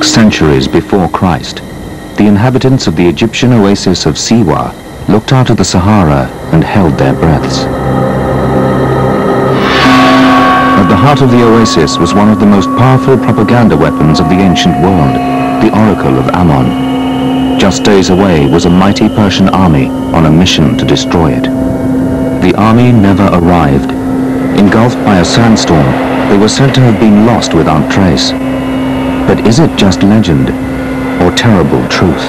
6 centuries before Christ, the inhabitants of the Egyptian oasis of Siwa looked out at the Sahara and held their breaths. At the heart of the oasis was one of the most powerful propaganda weapons of the ancient world, the Oracle of Ammon. Just days away was a mighty Persian army on a mission to destroy it. The army never arrived. Engulfed by a sandstorm, they were said to have been lost without trace. But is it just legend or terrible truth?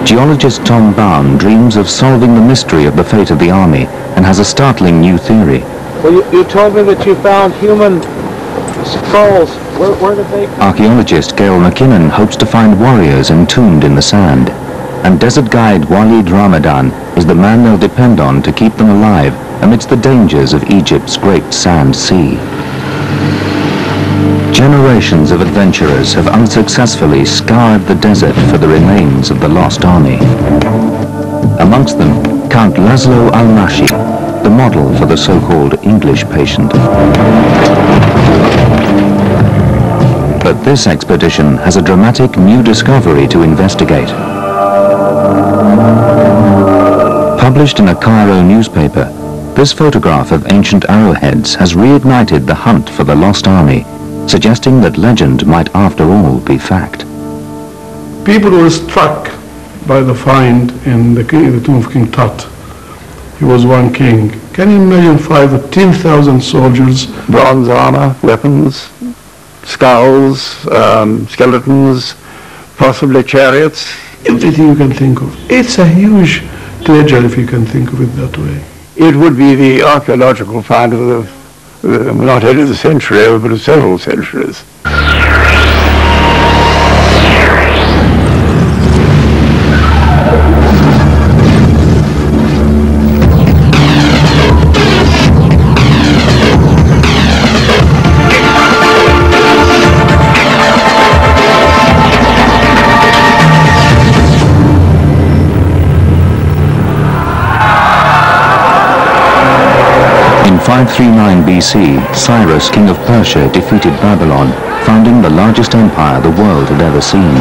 Geologist Tom Bown dreams of solving the mystery of the fate of the army and has a startling new theory. Well, you told me that you found human skulls. Where did they come? Archaeologist Gail McKinnon hopes to find warriors entombed in the sand. And desert guide Walid Ramadan is the man they'll depend on to keep them alive amidst the dangers of Egypt's great sand sea. Generations of adventurers have unsuccessfully scoured the desert for the remains of the lost army. Amongst them, Count Laszlo Almashi, the model for the so-called English patient. But this expedition has a dramatic new discovery to investigate. Published in a Cairo newspaper, this photograph of ancient arrowheads has reignited the hunt for the lost army, suggesting that legend might after all be fact. People were struck by the find in the tomb of King Tut. He was one king. Can you imagine 5,000 or 10,000 soldiers? Bronze armor, weapons, skulls, skeletons, possibly chariots. Everything you can think of. It's a huge treasure if you can think of it that way. It would be the archaeological find of not only the century, but of several centuries. In 539 BC, Cyrus, king of Persia, defeated Babylon, founding the largest empire the world had ever seen.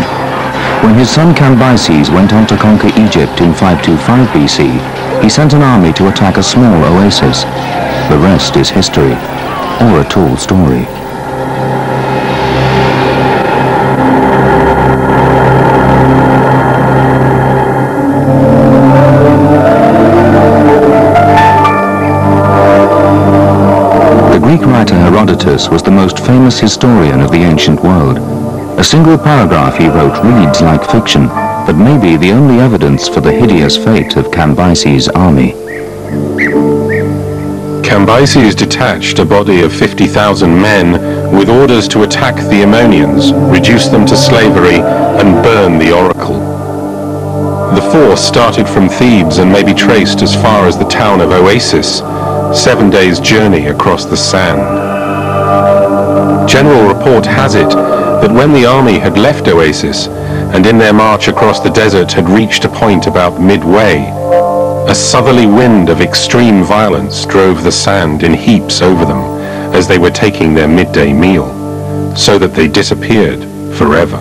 When his son Cambyses went on to conquer Egypt in 525 BC, he sent an army to attack a small oasis. The rest is history, or a tall story. Greek writer Herodotus was the most famous historian of the ancient world. A single paragraph he wrote reads like fiction, but may be the only evidence for the hideous fate of Cambyses' army. Cambyses detached a body of 50,000 men with orders to attack the Ammonians, reduce them to slavery, and burn the oracle. The force started from Thebes and may be traced as far as the town of Oasis, 7 days' journey across the sand. General report has it that when the army had left Oasis and in their march across the desert had reached a point about midway, a southerly wind of extreme violence drove the sand in heaps over them as they were taking their midday meal, so that they disappeared forever.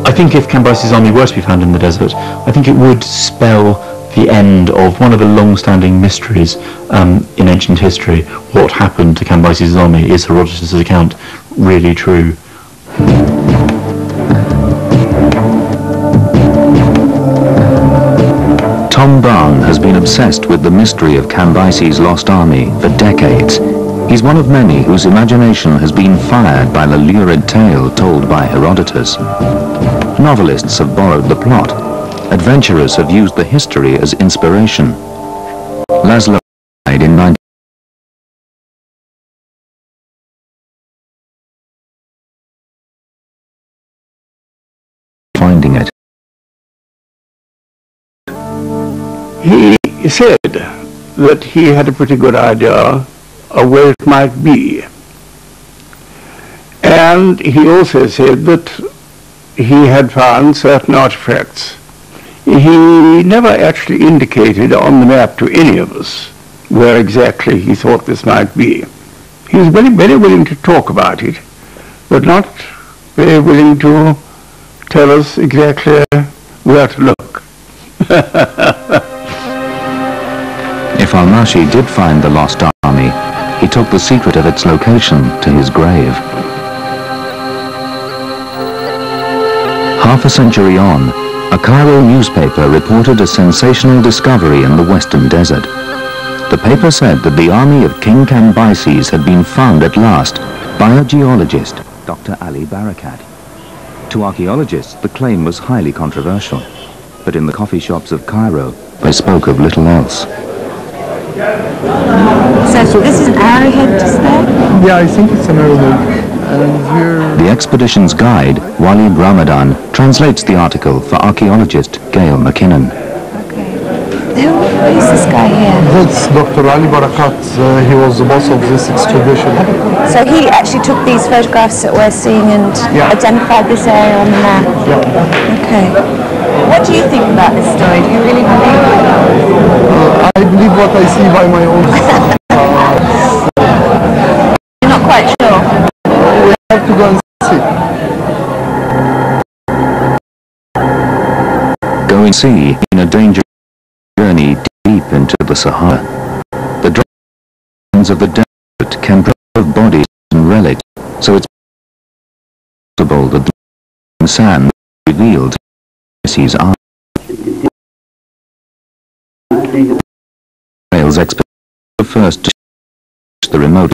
I think if Cambyses' army were to be found in the desert, I think it would spell the end of one of the long-standing mysteries in ancient history. What happened to Cambyses' army? Is Herodotus' account really true? Tom Brown has been obsessed with the mystery of Cambyses' lost army for decades. He's one of many whose imagination has been fired by the lurid tale told by Herodotus. Novelists have borrowed the plot. Adventurers have used the history as inspiration. Laszlo died in 19... finding it. He said that he had a pretty good idea of where it might be. And he also said that he had found certain artifacts. He never actually indicated on the map to any of us where exactly he thought this might be. He was very, very willing to talk about it, but not very willing to tell us exactly where to look. If al-Mashi did find the lost army, he took the secret of its location to his grave. Half a century on, a Cairo newspaper reported a sensational discovery in the western desert. The paper said that the army of King Cambyses had been found at last by a geologist, Dr. Ali Barakat. To archaeologists, the claim was highly controversial, but in the coffee shops of Cairo, they spoke of little else. So this is an arrowhead just there? Yeah, I think it's an arrowhead. And here... The expedition's guide, Walid Ramadan, translates the article for archaeologist Gail McKinnon. Okay. Who is this guy here? That's Dr. Ali Barakat. He was the boss of this expedition. So he actually took these photographs that we're seeing and identified this area on the map? Yeah. Okay. What do you think about this story? Do you really believe it? I believe what I see by my own. You're not quite sure? We have to go and see. Go and see in a dangerous journey deep into the Sahara. The drops of the desert can preserve bodies and relics, so it's possible that the sand revealed Messi's arm. Wales expedition the first to the remote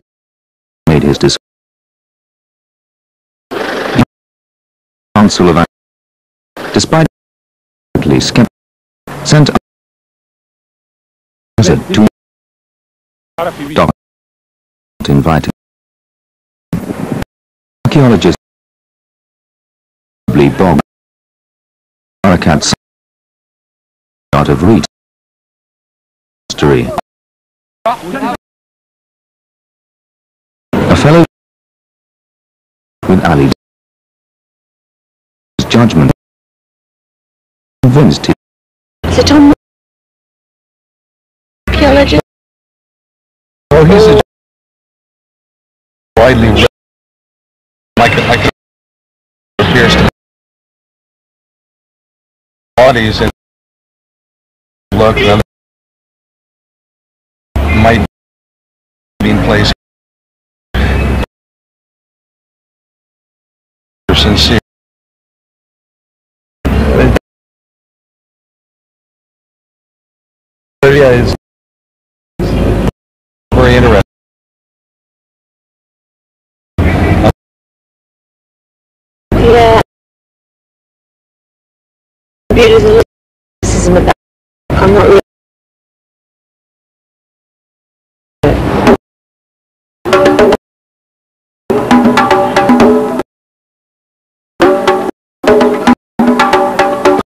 made his discovery. Council of despite skeptical, sent to not invited. Archaeologists Bob Barakat's out of reach history. A fellow with Ali's judgment convinced him. Is it on archaeologist? Oh, he's a widely read, like it appears to bodies and look and might be in place sincere. Area is very interesting. Yeah. Criticism about I'm not really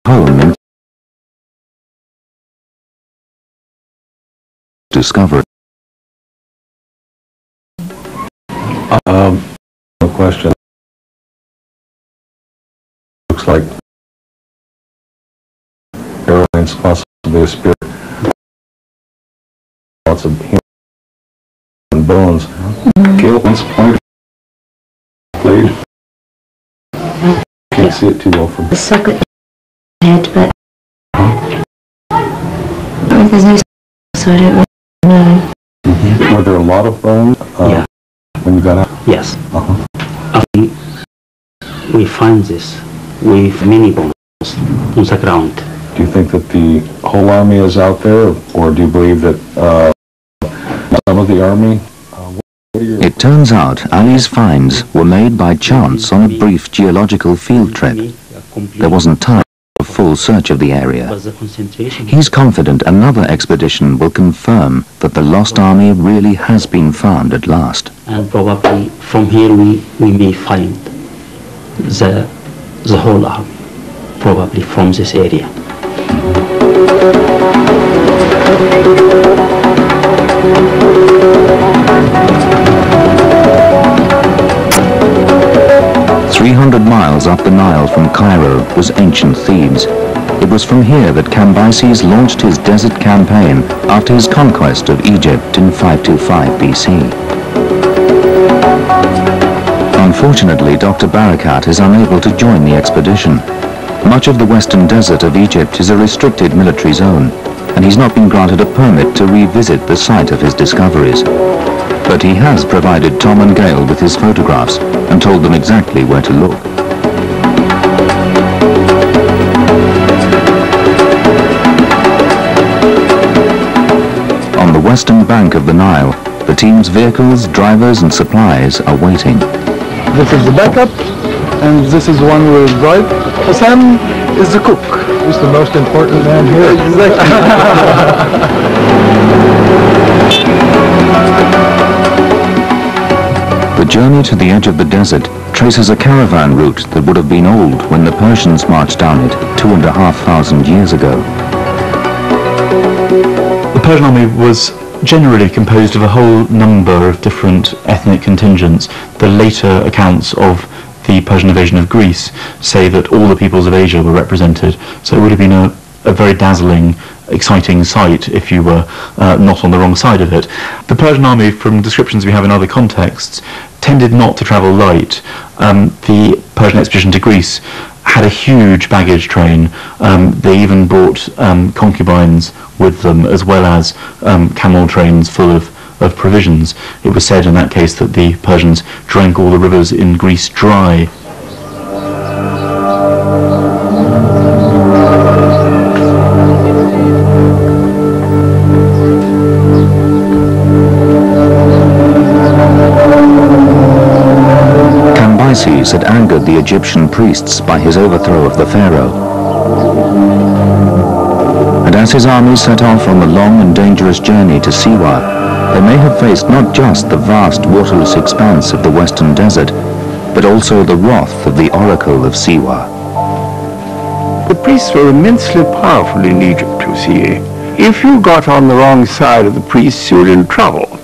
home discovered. No question. Looks like airlines, possibly a spirit. Lots of human bones. Gail, once point blade. Can't see it too well from the socket head, but there's no so I don't really know. Were there a lot of bones when you got out? Yes. We find this with many bones on the ground. Do you think that the whole army is out there, or do you believe that some of the army? It turns out Ali's finds were made by chance on a brief geological field trip. There wasn't time for a full search of the area. He's confident another expedition will confirm that the lost army really has been found at last. And probably from here we may find the whole army, probably from this area. Miles up the Nile from Cairo was ancient Thebes. It was from here that Cambyses launched his desert campaign after his conquest of Egypt in 525 BC. On Unfortunately, Dr. Barakat is unable to join the expedition. Much of the western desert of Egypt is a restricted military zone, and he's not been granted a permit to revisit the site of his discoveries. But he has provided Tom and Gail with his photographs and told them exactly where to look. On the western bank of the Nile, the team's vehicles, drivers and supplies are waiting. This is the backup, and this is one we'll drive. Whasham is the cook. He's the most important man here. Exactly. The journey to the edge of the desert traces a caravan route that would have been old when the Persians marched down it 2,500 years ago. The Persian army was generally composed of a whole number of different ethnic contingents. The later accounts of the Persian invasion of Greece say that all the peoples of Asia were represented, so it would have been a very dazzling, exciting sight if you were not on the wrong side of it. The Persian army, from descriptions we have in other contexts, tended not to travel light. The Persian expedition to Greece had a huge baggage train. They even brought concubines with them, as well as camel trains full of provisions. It was said in that case that the Persians drank all the rivers in Greece dry. Cambyses had angered the Egyptian priests by his overthrow of the pharaoh. And as his army set off on the long and dangerous journey to Siwa, they may have faced not just the vast waterless expanse of the western desert, but also the wrath of the oracle of Siwa. The priests were immensely powerful in Egypt, you see. If you got on the wrong side of the priests, you were in trouble.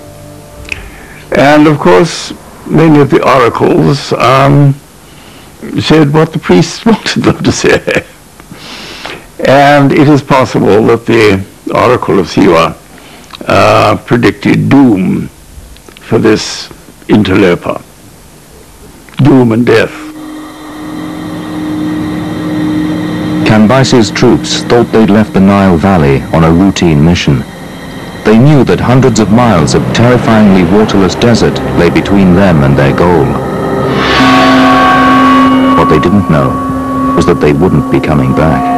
And of course, many of the oracles said what the priests wanted them to say. And it is possible that the oracle of Siwa predicted doom for this interloper, doom and death. Cambyses' troops thought they'd left the Nile Valley on a routine mission. They knew that hundreds of miles of terrifyingly waterless desert lay between them and their goal. What they didn't know was that they wouldn't be coming back.